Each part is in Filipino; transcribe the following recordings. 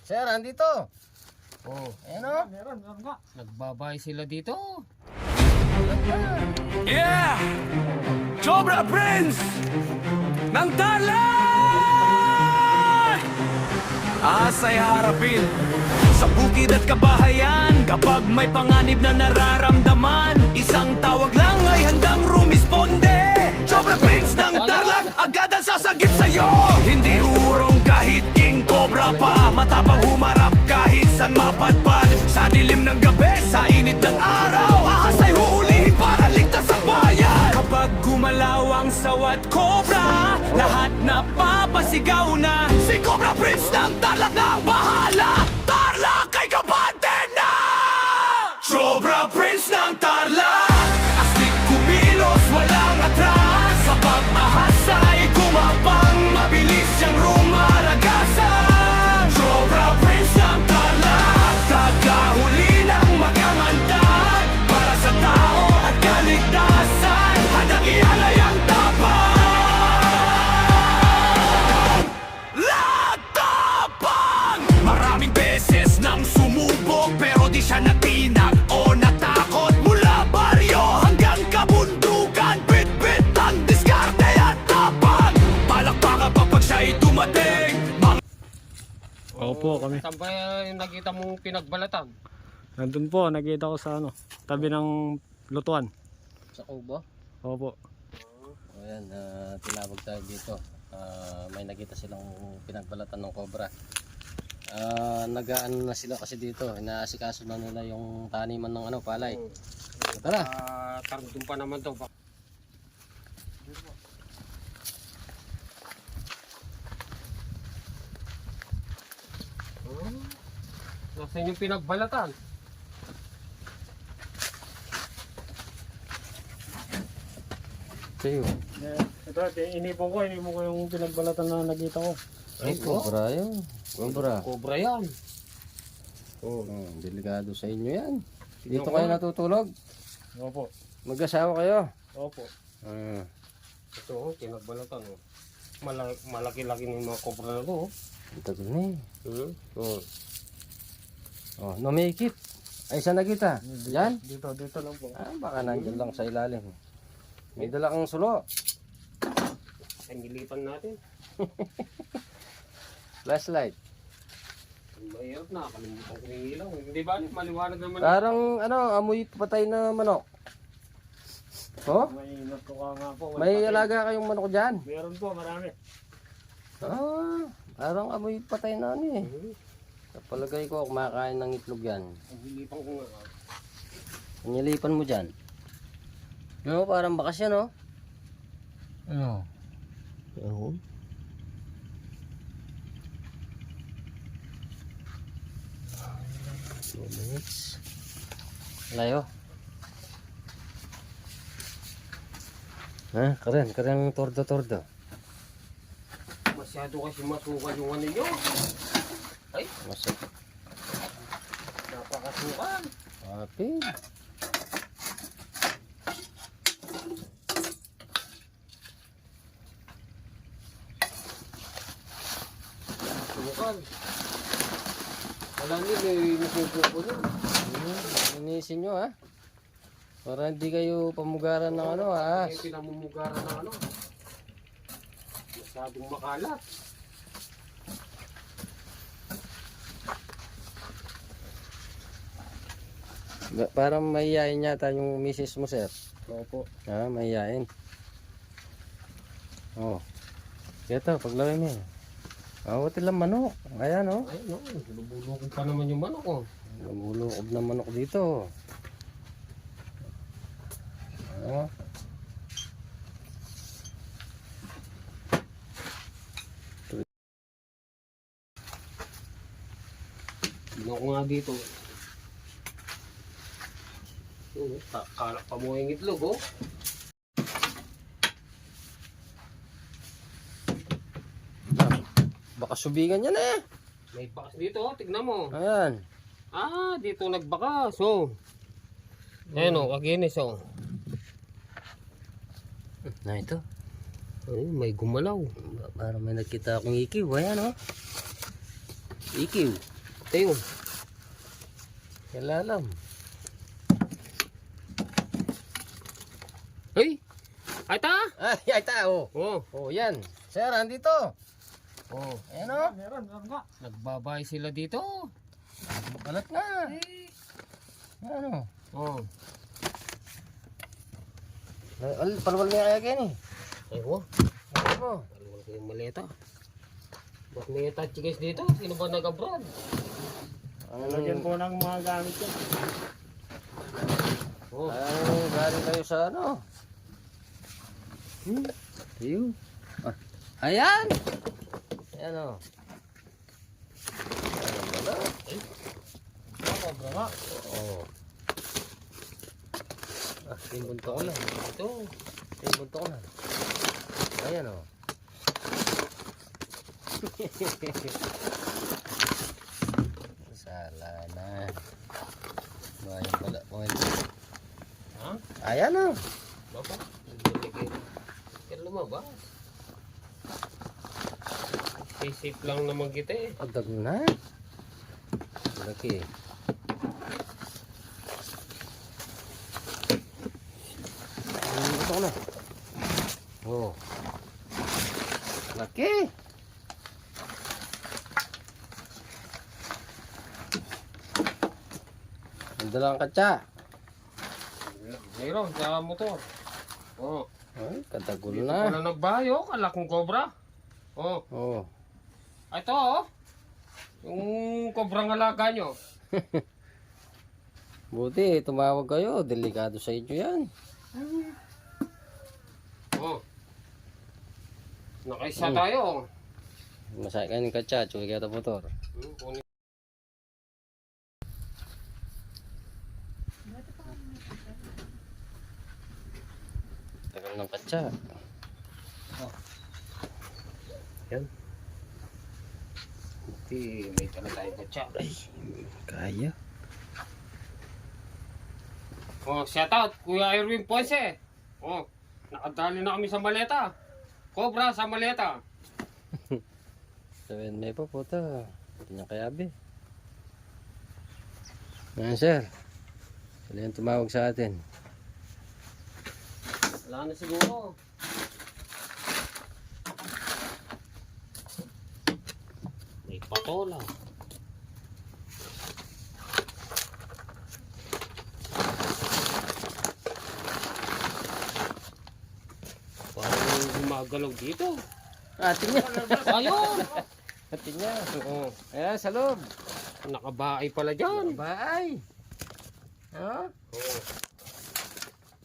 Sir, andito. Oh, Ayan o. Meron nga. nagbabay sila dito. Yeah! Cobra Prince! Ng Tarlac! Asay harapin sa bukid at kabahayan. Kapag may panganib na nararamdaman, isang tawag lang ay handang rumisponde. Cobra Prince ng Tarlac, agad ang sasagip sa'yo. Hindi urong kahit king cobra pa, matapang humarap kahit san mapadpad. Sa dilim ng gabi, sa init ng araw, ahas ay huulihin para ligtas ang bayan. Kapag gumalaw ang sawat cobra, lahat na papasigaw na si Cobra Prince ng Tarlac na ang bahala. Tarlac ay kabante na! Cobra Prince ng Tarlac, astig kumilos, walang atras. Sa pag-ahas ay kumapang, mabilis siyang rumaragasan. Cobra Prince ng Tarlac, tagahuli ng magamantag. Para sa tao at kaligtasan, handang ialay ang tapang. Latapang! Maraming beses nang sumubok, pero di siya natinag o natakot. Mula baryo hanggang kabundukan, bit-bit ang diskarte at tapang. Palakpakan kapag siya'y dumating. Opo, kami. Saan ba yung nakita mong pinagbalatan? Nandun po, nakita ko sa tabi ng lutuan. Sa kubo. Opo. Ayan, tinawag tayo dito. May nakita silang pinagbalatan ng cobra. Nagaan na sila kasi dito. Inaasikaso na nila yung taniman ng palay. Tara. Tarugtong pa naman to. Nasaan yung pinagbalatan? Sa'yo. Ito, inipon ko yung pinagbalatan na nakita ko. Ay, cobra yun. Cobra. Cobra yan. Delikado sa inyo yan. Dito kayo natutulog? Opo. Mag-asawa kayo? Opo. Ito, pinagbalatan. Malaki-laki ng mga cobra na to. Ang tagal na eh. Namikip. Ay, saan nakita? Yan? Dito lang po. Baka nandyan lang sa ilalim. May dala kang sulo. Ay, nilipan natin. Flashlight. Mahirap na, kalimutan ko yung ilaw. Hindi ba, maliwanag naman. Parang amoy patay na manok. Oh? May natuka nga po. May alaga kayong manok dyan? Meron po, marami. Parang amoy patay na eh. Sa palagay ko, kumakain ng itlog yan. Ang nilipan ko nga. Nilipan mo dyan. No, parang bakas yan, oh. Ano? Oo. 2 minutes. Layo. Karen tordo. Masyado kasi masukal yung ano nyo. Ay, Masuk. napakasukal. Apin. Sukal. Wala nila yung nasusuko nyo. Inisin nyo, ha? Para hindi kayo pamugaran ng ha? Yung pinamumugaran ng masyadong makalat. Parang mahihayin yata yung misis mo, sir. Opo. Mahihayin. Ito, paglawin mo. Buti lang manok. Ayan, oh. Ay, no, lubulukog pa naman yung manok, oh. Lumulukob na manok dito. Tignan ko nga dito. Kalak pa mo yung itlog, oh. Baka subigan yan eh. May bakas dito, oh. Tignan mo. Ayan. Dito nagbakas, oh. Ayan, oh, kaginis, oh. Na ito. Ay, may gumalaw. Parang may nakita akong ikiw. Ayan, oh. Ikiw. Tayo. Kailalam. Ay! Ay ta! Ay, tao. Oh. Oh, yan. Sir, andito. Oh. Ayan o. Meron nga. Nagbabay sila dito. Balat nga. Ano? Oh. Palwal nga kaya kayo ni. Ay ho. Ano mo? Palwal ko yung maleta. Ba't may touchy guys dito? Sino ba nag-abroad? Lagyan po ng mga gamit yan. Oh. Galing kayo sa ano? Ayun. Ayan! Ayan o. Ayan pala. Sobra nga. Oo. Yung bunto ko lang. Ito. Yung bunto ko lang. Ayan o. Sala na. Bayan pala. Ha? Ayan o. Baba. Kaya lumabas. Safe lang naman kita eh. Adag na. Laki. Bunto ko na. Oh. Laki. Ang dalang katsa. Mayroon sa motor. Oh. Ay, katagol Dito na. pala nagbayo. Kalakong cobra. Oh. Oh. Ito oh. Yung kobrang alaga nyo. Buti, tumawag kayo. Delikado sa inyo yan. Oh. Nakaisa tayo. Masaya ka ng katsa. Chuwi ka ito motor. Kunin. Tagal ng katsa. Yan. Buti may tala tayo kutsa. Ay, kaya. Oh, shout out Kuya Erwin Ponce. Oh, nakadali na kami sa maleta. Cobra sa maleta. Sabihin may pa puta. Hindi niya kayabi. Ayan sir. Sila yung tumawag sa atin. Wala na siguro. May patola. Parang gumagalaw dito. Atin niya. Ayun! Atin niya. Oo. Ayan sa loob. Nakabaay pala dyan. Baay. Ha? Oo.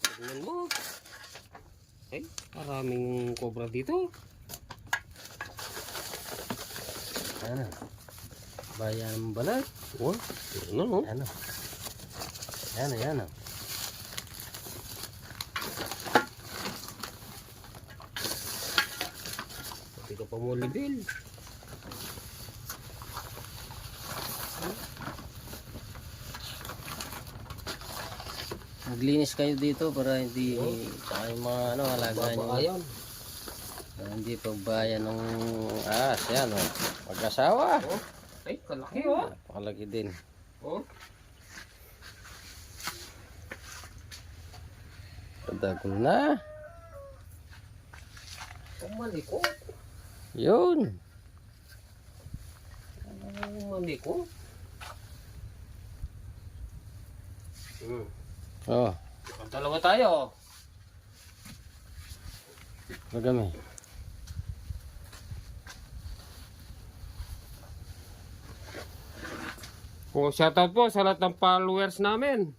Tignan mo. Ay, maraming cobra dito. Ano? Bayan ng balat. Oh, ano no? Ano? Ano, yan o. Hindi ka pa mo libil. Maglinis kayo dito para hindi saka yung mga ano, alaga nyo. Ayan. Para hindi pagbayan ng ahas. Yan o. Mag-asawa. Oh. Ay, kalaki oh. Napakalaki din. Oh. Kadagol na. Malikot. Yun. Malikot. Oh. Dalawa tayo. Magami. Oh, shoutout po sa lahat ng followers namin.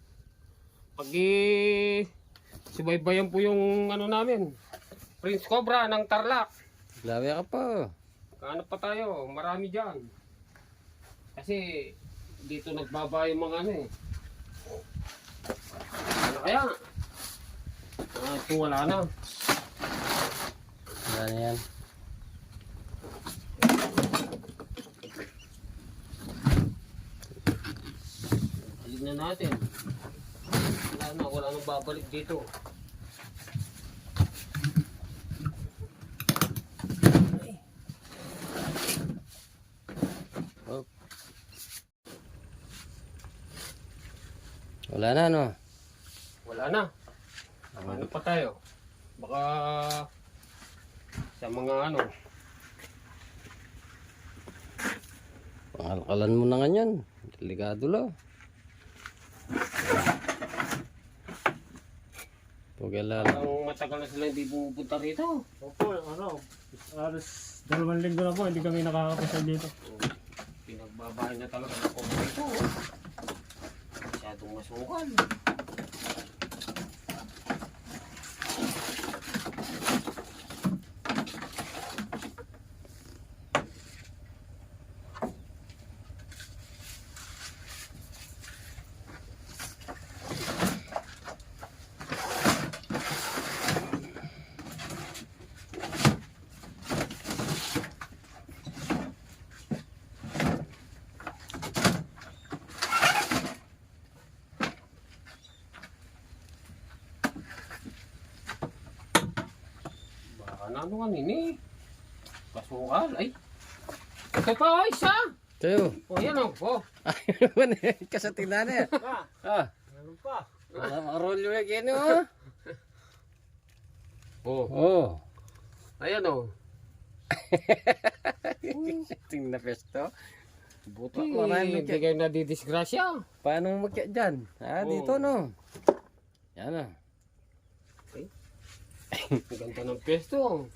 Subaybayan po yung ano namin. Prince Cobra ng Tarlac. Lawi ka pa. Hanap pa tayo, marami dyan. Kasi dito nagbaba yung mga ano eh. Ano kaya? Ito wala na. Yan yan. Tignan natin. Wala nang babalik dito. Wala na, no? Wala na. Ano pa tayo? Baka sa mga ano. Pangalkalan mo na nga yan. Delikado lang. Pagkalala. Ang matagal na sila hindi pupunta rito. Opo, ano, alas 2 linggo na po, hindi kami nakakapasal dito. Pinagbabahay na talaga ng kobra ito. Masyadong masukal. Ano nga nini? Kasukal. Ay. Ito pa o isa. Tayo. O yan o. O. Kasatingnan na. Ah. Ano pa? Marolyo yung gini, oh. O. Oh. Ayan o. Tingnan na pesto. Buti. Marami Hindi kayo nadidisgrasya. Paano magkaya dyan? Ah, dito, no? Yan, ah. Ang ganda ng pesto.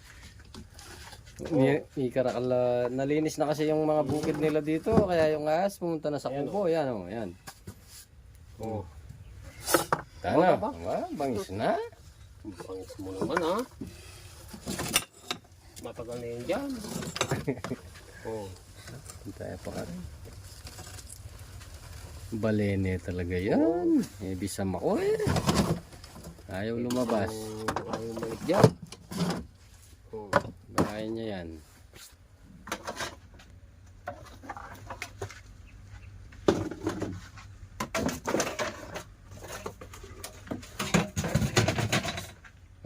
Ikarakala, nalinis na kasi yung mga bukid nila dito, kaya yung ahas pumunta na sa kubo. Yan, oh, yan. O. Tana, Ba? bangis na. Bangis mo naman ha. Matagal na yun dyan. O. Tayo pa ka rin. Balene talaga yan. Eh, bisam ako eh. Ayaw lumabas. Ayaw malik dyan. O. Bahay niya yan.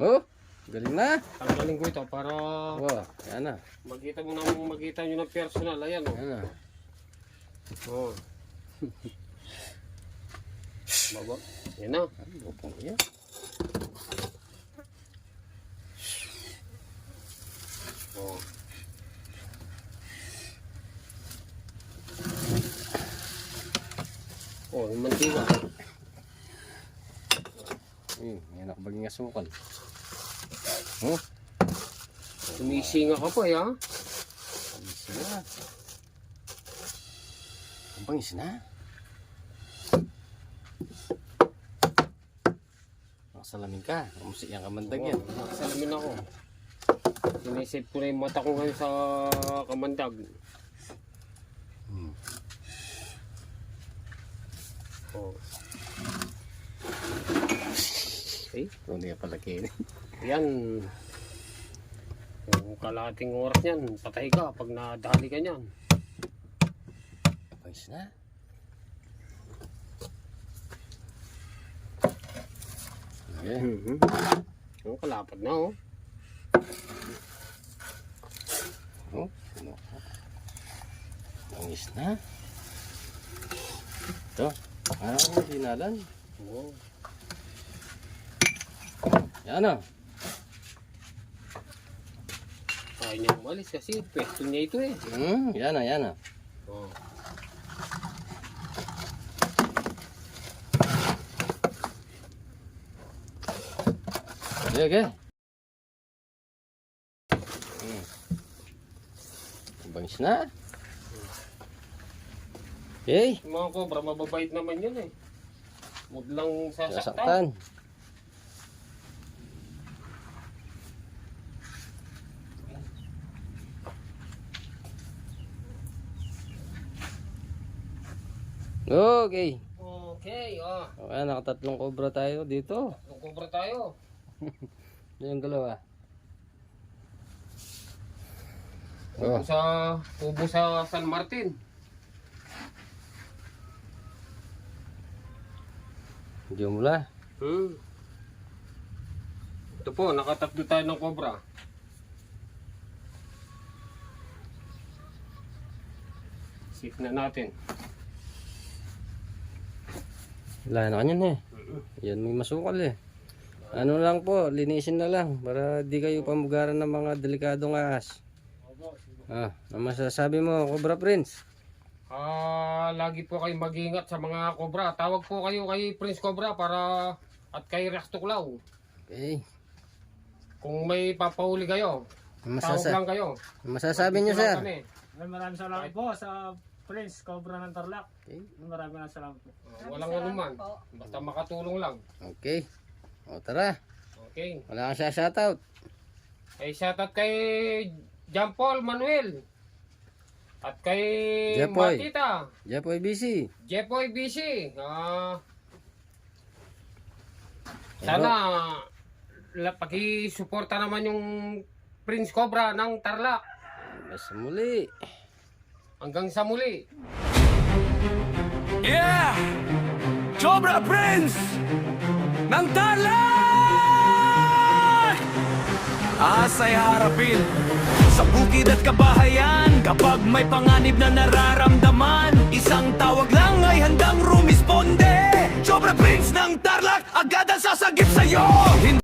Oh, galing na. Tanggalin ko ito para Wow, yan na. makita nyo ng personal. Ayan o. Yan na. O. Baba. Yan na. Bukong yan. O. O, yung mantika. Yan ako baging asukal. Oh, Sumisinga ka pa ya. bangis na. Ang bangis na. Nakasalamin ka. Kamusi yan kamandag yan. Nakasalamin ako. Sinisip ko na yung mata ko ngayon sa kamandag. Oh. Okay. Ito niya palaki. Yan. Yung kalahating oras niyan, patay ka pag nadali ka niyan. Bangis na. Okay. Yung kalapad na oh. Oh, ano? Bangis na. Ito. Ano sinalan? Oh. Yan na. Ayaw niya umalis kasi pwesto niya ito eh. Yan na, yan na. Oh. Okay, okay. Bangis na. Okay. Yung mga cobra, mababait naman yun eh. Huwag lang sasaktan. Sasaktan. Okay. Okay, oh. Okay, nakatatlong cobra tayo dito. Yung cobra tayo. Yung dalawa. Tubo sa San Martin. Hindi mula. Ito po, nakatatlo tayo ng cobra. Sip na natin. Wala na kanyan eh. Yan may masukal eh. Ano lang po, linisin na lang para di kayo pamugaran ng mga delikadong ahas. Ano masasabi mo, Cobra Prince? Lagi po kayo mag-ingat sa mga cobra. Tawag po kayo kay Prince Cobra para at kay Rex Tuklaw. Okay. Kung may papahuli kayo, tawag lang kayo. Masasabi niyo, sir? Kami. Maraming salamat po sa Prince Cobra ng Tarlac. Okay. Maraming salamat po. Walang anuman. Basta makatulong lang. Okay. O tara. Okay. Wala kang shoutout. Shoutout kay John Paul Manuel. At kay Jepoy. Matita. Jepoy BC. Jepoy BC. Sana paki-suporta naman yung Prince Cobra ng Tarlac. Basta muli. Hanggang sa muli. Yeah! Cobra Prince ng Tarlac! Asay harapin sa bukid at kabahayan. Kapag may panganib na nararamdaman, isang tawag lang ay handang rumisponde. Cobra Prince ng Tarlac, agad ang sasagip sa'yo.